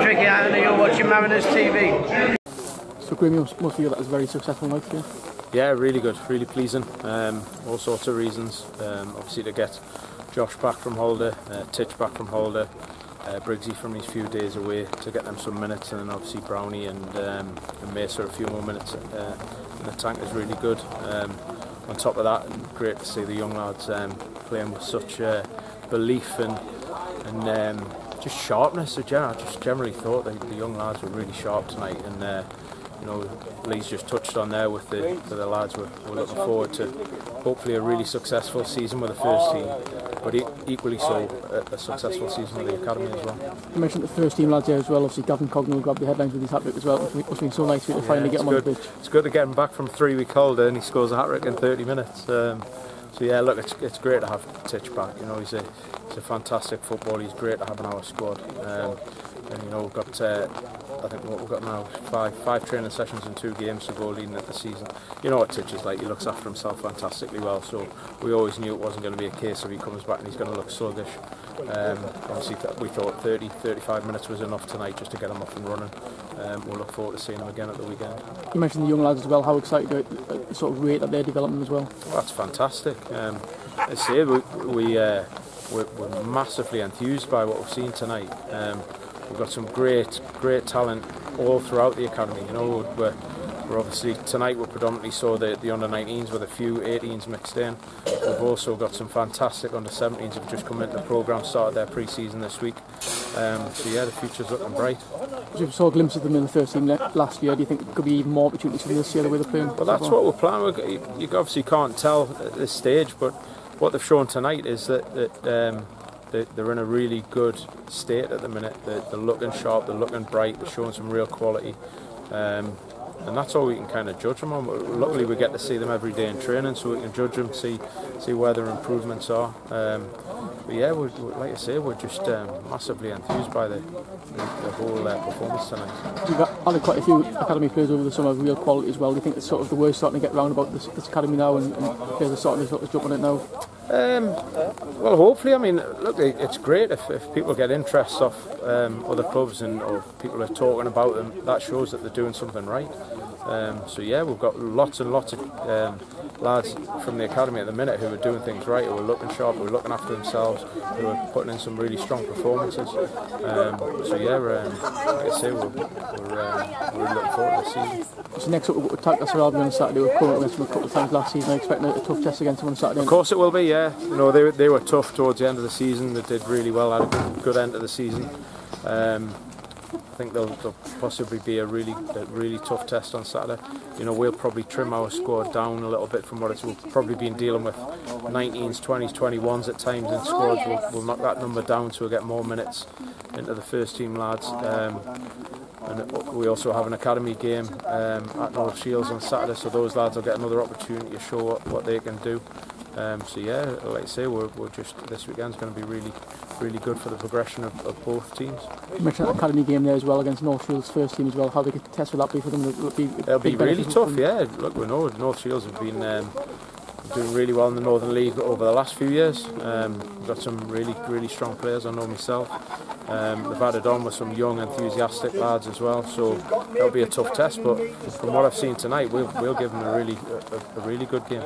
Tricky and you're watching Mariners TV. So Graham, you must feel that was a very successful night for you? Yeah, really good, really pleasing. All sorts of reasons. Obviously to get Josh back from holiday, Titch back from holiday, Briggsy from his few days away, to get them some minutes, and then obviously Brownie and Mesa a few more minutes in the tank is really good. On top of that, great to see the young lads playing with such belief and just sharpness. I just generally thought that the young lads were really sharp tonight, and you know, Lee's just touched on there with the lads. We're looking forward to hopefully a really successful season with the first team, but equally so a successful season with the academy as well. You mentioned the first team lads there as well. Obviously Gavin Cognell grabbed the headlines with his hat-trick as well. It's been so nice to finally get him on the pitch. It's good to get him back from 3-week holiday and he scores a hat-trick in 30 minutes. So yeah, look, it's great to have Titch back. You know, he's a fantastic footballer. He's great to have in our squad. And you know, we've got I think what we've got now, five training sessions and 2 games to go leading into the season. You know what Titch is like, he looks after himself fantastically well, so we always knew it wasn't going to be a case of he comes back and he's going to look sluggish. Obviously we thought 30-35 minutes was enough tonight just to get him up and running. We'll look forward to seeing him again at the weekend. You mentioned the young lads as well, how excited at the sort of rate that they're developing as well? Well, that's fantastic. I say we're massively enthused by what we've seen tonight. We've got some great talent all throughout the academy. You know, we're obviously tonight we predominantly saw the under-19s with a few 18s mixed in. We've also got some fantastic under-17s who've just come into the programme, started their pre-season this week. So yeah, the future's looking bright. You saw a glimpse of them in the first team last year. Do you think there could be even more opportunities for this year the way they're playing? Well, that's what we're planning. You obviously can't tell at this stage, but what they've shown tonight is that they're in a really good state at the minute. They're looking sharp, they're looking bright, they're showing some real quality, and that's all we can kind of judge them on. Luckily we get to see them every day in training, so we can judge them, see where their improvements are. But yeah, like I say, we're just massively enthused by the whole performance tonight. You've added quite a few academy players over the summer of real quality as well. Do you think it's sort of the word's starting to get round about this academy now, and players are starting to sort of jump on it now? Well, hopefully. I mean, look, it's great if people get interest off other clubs or people are talking about them. That shows that they're doing something right. So yeah, we've got lots and lots of lads from the academy at the minute who are doing things right, who are looking sharp, who are looking after themselves, who are putting in some really strong performances. So yeah, like I say, we're really looking forward to the season. So next up we've got Tackless Albion on Saturday. We've come against them a couple of times last season. I expect a tough test against them on Saturday. Of course it will be, yeah. You know, they were tough towards the end of the season. They did really well, had a good end of the season. I think they'll possibly be a really tough test on Saturday. You know, we'll probably trim our squad down a little bit from what we've probably been dealing with 19s, 20s, 21s at times in squads. We'll knock that number down so we'll get more minutes into the first team lads. And we also have an academy game at North Shields on Saturday, so those lads will get another opportunity to show what they can do. So yeah, like I say, we're just, this weekend's going to be really good for the progression of both teams. You mentioned that academy game there as well against North Shields' first team as well. How big a test will that be for them? It'll be really tough, yeah. Look, we know North Shields have been doing really well in the Northern League over the last few years. We've got some really strong players, I know myself. They've added on with some young enthusiastic lads as well, so it'll be a tough test, but from what I've seen tonight, we'll give them a really good game.